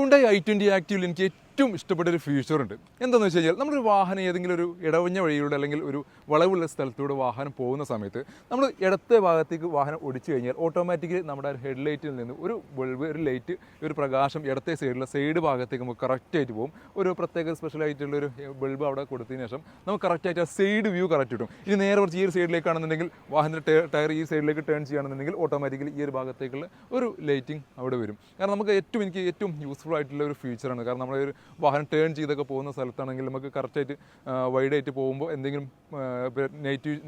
Hyundai i20 ആക്റ്റീവിൽ എനിക്ക് ഏറ്റവും ഇഷ്ടപ്പെട്ട ഒരു ഫീച്ചർ ഉണ്ട്. എന്താണെന്ന് വെച്ച് കഴിഞ്ഞാൽ നമ്മളൊരു വാഹനം ഏതെങ്കിലും ഒരു ഇടവഞ്ഞ വഴിയിലൂടെ അല്ലെങ്കിൽ ഒരു വളവുള്ള സ്ഥലത്തൂടെ വാഹനം പോകുന്ന സമയത്ത് നമ്മൾ ഇടത്തെ ഭാഗത്തേക്ക് വാഹനം ഓടിച്ചു കഴിഞ്ഞാൽ ഓട്ടോമാറ്റിക്കലി നമ്മുടെ ഹെഡ്ലൈറ്റിൽ നിന്ന് ഒരു ബൾബ് ഒരു ലൈറ്റ് ഒരു പ്രകാശം ഇടത്തെ സൈഡ് ഭാഗത്തേക്ക് നമുക്ക് കറക്റ്റായിട്ട് പോകും. ഒരു പ്രത്യേക സ്പെഷ്യലായിട്ടുള്ള ഒരു ബൾബ് അവിടെ കൊടുത്തതിന് ശേഷം നമുക്ക് കറക്റ്റായിട്ട് ആ സൈഡ് വ്യൂ കറക്റ്റ് കിട്ടും. ഇനി നേരെ കുറച്ച് ഈ ഒരു സൈഡിലേക്കാണെന്നുണ്ടെങ്കിൽ വാഹനത്തിൻ്റെ ടയർ ഈ സൈഡിലേക്ക് ടേൺ ചെയ്യുകയാണെന്നുണ്ടെങ്കിൽ ഓട്ടോമാറ്റിക്കലി ഈ ഒരു ഭാഗത്തേക്കുള്ള ഒരു ലൈറ്റിംഗ് അവിടെ വരും. കാരണം എനിക്ക് ഏറ്റവും യൂസ്ഫുൾ ആയിട്ടുള്ള ഒരു ഫീച്ചറാണ്. കാരണം നമ്മളൊരു വാഹനം ടേൺ ചെയ്തൊക്കെ പോകുന്ന സ്ഥലത്താണെങ്കിൽ നമുക്ക് കറക്റ്റായിട്ട് വൈഡായിട്ട് പോകുമ്പോൾ എന്തെങ്കിലും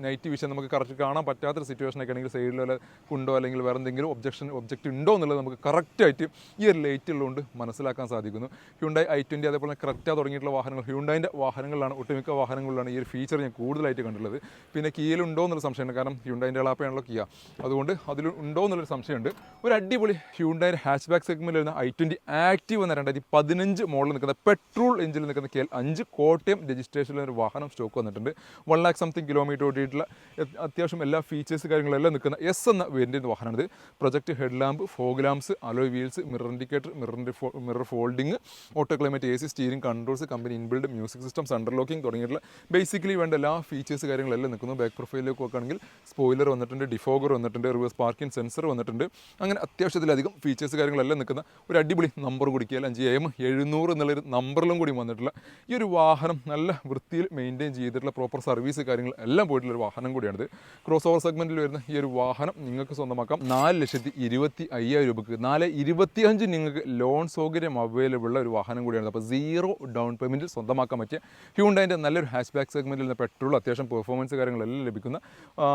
നൈറ്റ് വിഷൻ നമുക്ക് കറക്റ്റ് കാണാൻ പറ്റാത്തൊരു സിറ്റുവേഷനൊക്കെ ആണെങ്കിൽ സൈഡിലുള്ള കുണ്ടോ അല്ലെങ്കിൽ വേറെ എന്തെങ്കിലും ഒബ്ജക്റ്റ് ഉണ്ടോ എന്നുള്ളത് നമുക്ക് കറക്റ്റായിട്ട് ഈ ഒരു ലൈറ്റ് ഉള്ളതുകൊണ്ട് മനസ്സിലാക്കാൻ സാധിക്കുന്നു. ഹ്യുണ്ടായി i20 അതേപോലെ ക്രെറ്റ തുടങ്ങിയിട്ടുള്ള വാഹനങ്ങൾ ഹ്യുണ്ടായിൻ്റെ വാഹനങ്ങളിലാണ് ഒട്ടുമിക്ക വാഹനങ്ങളിലാണ് ഈ ഒരു ഫീച്ചർ ഞാൻ കൂടുതലായിട്ട് കണ്ടിട്ടുള്ളത്. പിന്നെ കിയയിലുണ്ടോ എന്നുള്ള സംശയമുണ്ട്. കാരണം ഹ്യുണ്ടായിൻ്റെ എളാപ്പയാണല്ലോ കിയ, അതുകൊണ്ട് അതിലുണ്ടോ എന്നുള്ളൊരു സംശയമുണ്ട്. ഒരു അടിപൊളി ഹ്യുണ്ടായിൻ്റെ ഹാച്ച് ബാക്ക് സെഗ്മെൻറ്റിൽ വരുന്ന i20 ആക്റ്റീവ് എന്ന 2015 മോഡൽ നിൽക്കുന്ന പെട്രോൾ എഞ്ചിനിൽ നിൽക്കുന്ന KL5 കോട്ടയം രജിസ്ട്രേഷനിൽ ഒരു വാഹനം സ്റ്റോക്ക് വന്നിട്ടുണ്ട്. 1 lakh സംതിങ് കിലോമീറ്റർ ഓടിയിട്ടുള്ള അത്യാവശ്യം എല്ലാ ഫീച്ചേഴ്സ് കാര്യങ്ങളെല്ലാം നിൽക്കുന്ന എസ് എന്ന വേരിയൻ്റ് വാഹനമാണിത്. Project head lamp, fog lamps, alloy wheels, mirror indicator, mirror folding, auto climate AC, steering controls, company inbuilt music system, central locking തുടങ്ങിയിട്ടുള്ള ബേസിക്കലി വേണ്ട എല്ലാ ഫീച്ചേഴ്സ് കാര്യങ്ങളെല്ലാം നിൽക്കുന്നു. ബാക്ക് പ്രൊഫൈലിലേക്ക് നോക്കുകയാണെങ്കിൽ സ്പോയിലർ വന്നിട്ടുണ്ട്, ഡിഫോഗർ വന്നിട്ടുണ്ട്, റിവേഴ്സ് പാർക്കിംഗ് സെൻസർ വന്നിട്ടുണ്ട്. അങ്ങനെ അത്യാവശ്യത്തിലധികം ഫീച്ചേഴ്സ് കാര്യങ്ങളെല്ലാം നിൽക്കുന്ന ഒരു അടിപൊളി നമ്പർ കൂടി KL5 AM 700 എന്നുള്ളൊരു നമ്പറിലും കൂടി വന്നിട്ടുള്ള ഈ ഒരു വാഹനം നല്ല വൃത്തിയിൽ മെയിൻറ്റെയിൻ ചെയ്തിട്ടുള്ള പ്രോപ്പർ സർവീസ് കാര്യങ്ങൾ എല്ലാം പോയിട്ടുള്ള ഒരു വാഹനം കൂടിയാണിത്. ക്രോസ് ഓവർ സെഗ്മെൻറ്റിൽ വരുന്ന ഈ ഒരു വാഹനം നിങ്ങൾക്ക് സ്വന്തമാക്കാം 4,25,000 രൂപയ്ക്ക്. 4,25 നിങ്ങൾക്ക് ലോൺ സൗകര്യം അവൈലബിൾ ഉള്ള ഒരു വാഹനം കൂടിയാണ്. അപ്പോൾ 0 ഡൗൺ പേയ്മെൻറ്റിൽ സ്വന്തമാക്കാൻ പറ്റിയ ഹ്യുണ്ടായിൻ്റെ നല്ലൊരു ഹാച്ച് ബാക്ക് സെഗ്മെൻറ്റിൽ നിന്ന് പെട്രോൾ അത്യാവശ്യം പെർഫോമൻസ് കാര്യങ്ങളെല്ലാം ലഭിക്കുന്ന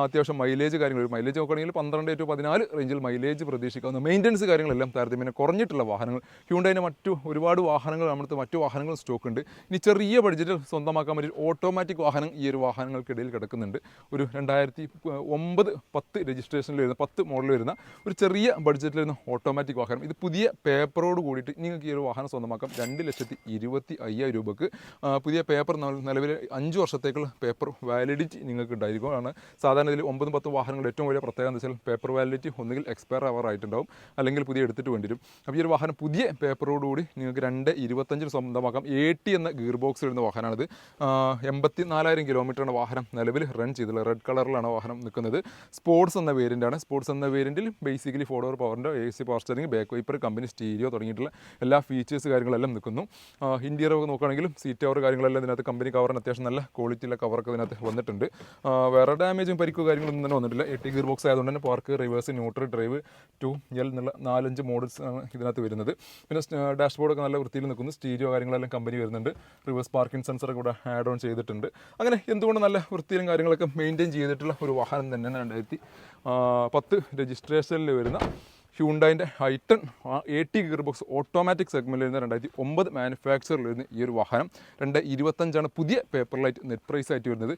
അത്യാവശ്യം മൈലേജ് കാര്യങ്ങൾ മൈലേജ് നോക്കുകയാണെങ്കിൽ 12 to 14 റേഞ്ചിൽ മൈലേജ് പ്രതീക്ഷിക്കാവുന്ന മെയിൻ്റനൻസ് കാര്യങ്ങളെല്ലാം താരതമ്യേന കുറഞ്ഞിട്ടുള്ള വാഹനങ്ങൾ. ഹ്യുണ്ടായിൻ്റെ ഒരുപാട് വാഹനങ്ങൾ നമ്മുടെ മറ്റു വാഹനങ്ങൾ സ്റ്റോക്ക് ഉണ്ട്. ഇനി ചെറിയ ബഡ്ജറ്റിൽ സ്വന്തമാക്കാൻ പറ്റിയ ഓട്ടോമാറ്റിക് വാഹനം ഈ ഒരു വാഹനങ്ങൾക്കിടയിൽ കിടക്കുന്നുണ്ട്. ഒരു 2009-10 രജിസ്ട്രേഷനിൽ വരുന്ന 10 മോഡൽ വരുന്ന ഒരു ചെറിയ ബഡ്ജറ്റിൽ വരുന്ന ഓട്ടോമാറ്റിക് വാഹനം. ഇത് പുതിയ പേപ്പറോട് കൂടിയിട്ട് നിങ്ങൾക്ക് ഈ ഒരു വാഹനം സ്വന്തമാക്കാം 2,25,000 രൂപയ്ക്ക്. പുതിയ പേപ്പർ നിലവിൽ 5 വർഷത്തേക്കുള്ള പേപ്പർ വാലിഡിറ്റി നിങ്ങൾക്ക് ഉണ്ടായിരിക്കും. ആണ് സാധാരണ ഇതിൽ 9-10 വാഹനങ്ങളുടെ ഏറ്റവും വലിയ പ്രത്യേകത എന്ന് വെച്ചാൽ പേപ്പർ വാലിഡിറ്റി ഒന്നുകിൽ എക്സ്പയർ ആവാറായിട്ടുണ്ടാവും അല്ലെങ്കിൽ പുതിയ എടുത്തിട്ട് വേണ്ടി വരും. അപ്പോൾ ഈ ഒരു വാഹനം പുതിയ പേപ്പറോടുകൂടി നിങ്ങൾക്ക് 2,25,000 സ്വന്തമാക്കാം. 80 എന്ന ഗിയർ ബോക്സ് വരുന്ന വാഹനമാണിത്. 84,000 കിലോമീറ്ററാണ് വാഹനം നിലവിൽ റൺ ചെയ്തിട്ടുള്ളത്. റെഡ് കളറിലാണ് വാഹനം നിൽക്കുന്നത്. സ്പോർട്സ് എന്ന വേരിയൻ്റാണ്. സ്പോർട്സ് എന്ന വേരിയൻറ്റിൽ ബേസിക്കലി 4 door പവറിൻ്റെ AC power steering, back wiper, company stereo തുടങ്ങിയിട്ടുള്ള എല്ലാ ഫീച്ചേഴ്സ് കാര്യങ്ങളെല്ലാം നിൽക്കുന്നു. ഇന്റീരിയർ ഒക്കെ നോക്കുകയാണെങ്കിലും സീറ്റ് കവർ കാര്യങ്ങളെല്ലാം ഇതിനകത്ത് കമ്പനി കവറിന് അത്യാവശ്യം നല്ല ക്വാളിറ്റിയുള്ള കവറൊക്കെ ഇതിനകത്ത് വന്നിട്ടുണ്ട്. വേറെ ഡാമേജും പരിക്കോ കാര്യങ്ങളൊന്നും തന്നെ വന്നിട്ടില്ല. 8 ഗിയർ ബോക്സ് ആയതുകൊണ്ട് തന്നെ park, reverse, neutral, drive, 2L എന്നുള്ള 4-5 മോഡൽസ് ആണ് ഇതിനകത്ത് വരുന്നത്. പിന്നെ ഡാഷ്ബോർഡൊക്കെ നല്ല വൃത്തിയിൽ നിൽക്കുന്നു. സ്റ്റീരിയോ കാര്യങ്ങളെല്ലാം കമ്പനി വരുന്നുണ്ട്. റിവേഴ്സ് പാർക്കിംഗ് സെൻസറൊക്കെ കൂടെ ആഡ് ഓൺ ചെയ്തിട്ടുണ്ട്. അങ്ങനെ എന്തുകൊണ്ട് നല്ല വൃത്തിയിലും കാര്യങ്ങളൊക്കെ മെയിൻറ്റെയിൻ ചെയ്തിട്ടുള്ള ഒരു വാഹനം തന്നെയാണ് 2010 രജിസ്ട്രേഷനിൽ വരുന്ന ഹ്യുണ്ടായിൻ്റെ i10 80 ഗിയർ ബോക്സ് ഓട്ടോമാറ്റിക് സെഗ്മെൻറ്റിൽ വരുന്ന 2009 മാനുഫാക്ചറിൽ വരുന്ന ഈ ഒരു വാഹനം 2,25,000 പുതിയ പേപ്പർ ലൈറ്റ് നെറ്റ് പ്രൈസ് ആയിട്ട് വരുന്നത്.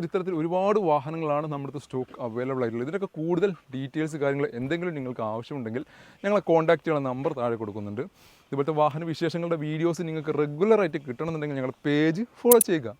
ഇത്തരത്തിൽ ഒരുപാട് വാഹനങ്ങളാണ് നമ്മുടെ സ്റ്റോക്ക് അവൈലബിൾ ആയിട്ടുള്ളത്. ഇതിനൊക്കെ കൂടുതൽ ഡീറ്റെയിൽസ് കാര്യങ്ങൾ എന്തെങ്കിലും നിങ്ങൾക്ക് ആവശ്യമുണ്ടെങ്കിൽ ഞങ്ങളെ കോൺടാക്ട് ചെയ്യുന്ന നമ്പർ താഴെ കൊടുക്കുന്നുണ്ട്. ഇതുപോലത്തെ വാഹന വിശേഷങ്ങളുടെ വീഡിയോസ് നിങ്ങൾക്ക് റെഗുലറായിട്ട് കിട്ടണമെന്നുണ്ടെങ്കിൽ ഞങ്ങളുടെ പേജ് ഫോളോ ചെയ്യുക.